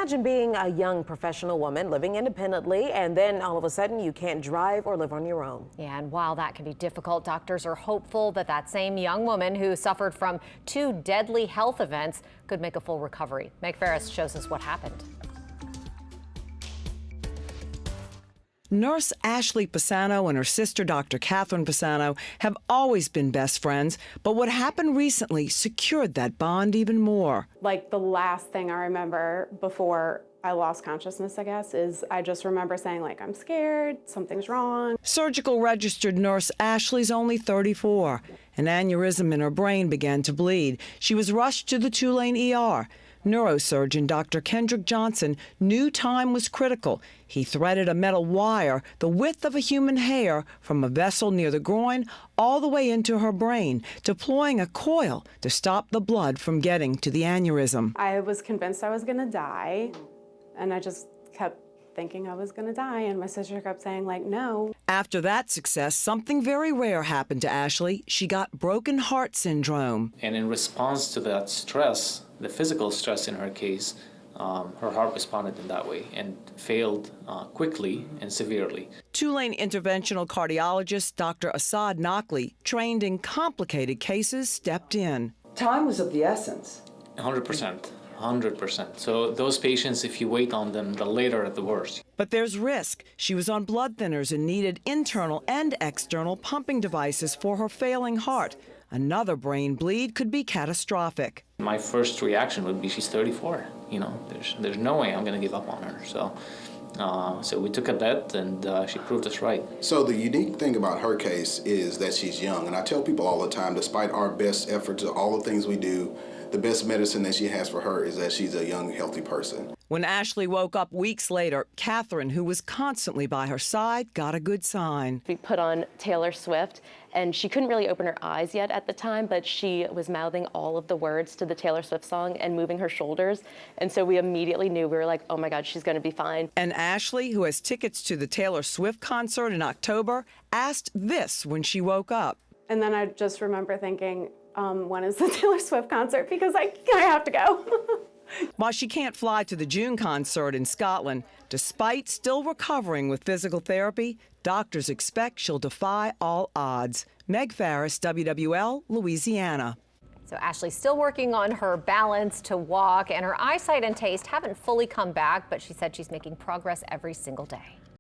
Imagine being a young professional woman living independently, and then all of a sudden you can't drive or live on your own. Yeah, and while that can be difficult, doctors are hopeful that that same young woman who suffered from 2 deadly health events could make a full recovery. Meg Farris shows us what happened. Nurse Ashley Pisano and her sister, Dr. Catherine Pisano, have always been best friends, but what happened recently secured that bond even more. Like, the last thing I remember before I lost consciousness, I guess, is I just remember saying, like, I'm scared, something's wrong. Surgical registered nurse Ashley's only 34. An aneurysm in her brain began to bleed. She was rushed to the Tulane ER. Neurosurgeon Dr. Kendrick Johnson knew time was critical. He threaded a metal wire the width of a human hair from a vessel near the groin all the way into her brain, deploying a coil to stop the blood from getting to the aneurysm. I was convinced I was gonna die, and I just kept thinking I was gonna die, and my sister kept saying, like, no. After that success, something very rare happened to Ashley. She got broken heart syndrome. And in response to that stress, the physical stress in her case, her heart responded in that way and failed quickly and severely. Tulane interventional cardiologist Dr. Asad Nakli, trained in complicated cases, stepped in. Time was of the essence. 100%. 100%. So those patients, if you wait on them, the later the worse. But there's risk. She was on blood thinners and needed internal and external pumping devices for her failing heart. Another brain bleed could be catastrophic. My first reaction would be, she's 34. You know, there's no way I'm going to give up on her. So we took a bet, and she proved us right. So the unique thing about her case is that she's young. And I tell people all the time, despite our best efforts, all the things we do, the best medicine that she has for her is that she's a young, healthy person. When Ashley woke up weeks later, Catherine, who was constantly by her side, got a good sign. We put on Taylor Swift, and she couldn't really open her eyes yet at the time, but she was mouthing all of the words to the Taylor Swift song and moving her shoulders. And so we immediately knew, we were like, oh my God, she's gonna be fine. And Ashley, who has tickets to the Taylor Swift concert in October, asked this when she woke up. And then I just remember thinking, when is the Taylor Swift concert? Because I have to go. While she can't fly to the June concert in Scotland, despite still recovering with physical therapy, doctors expect she'll defy all odds. Meg Farris, WWL, Louisiana. So Ashley's still working on her balance to walk, and her eyesight and taste haven't fully come back, but she said she's making progress every single day.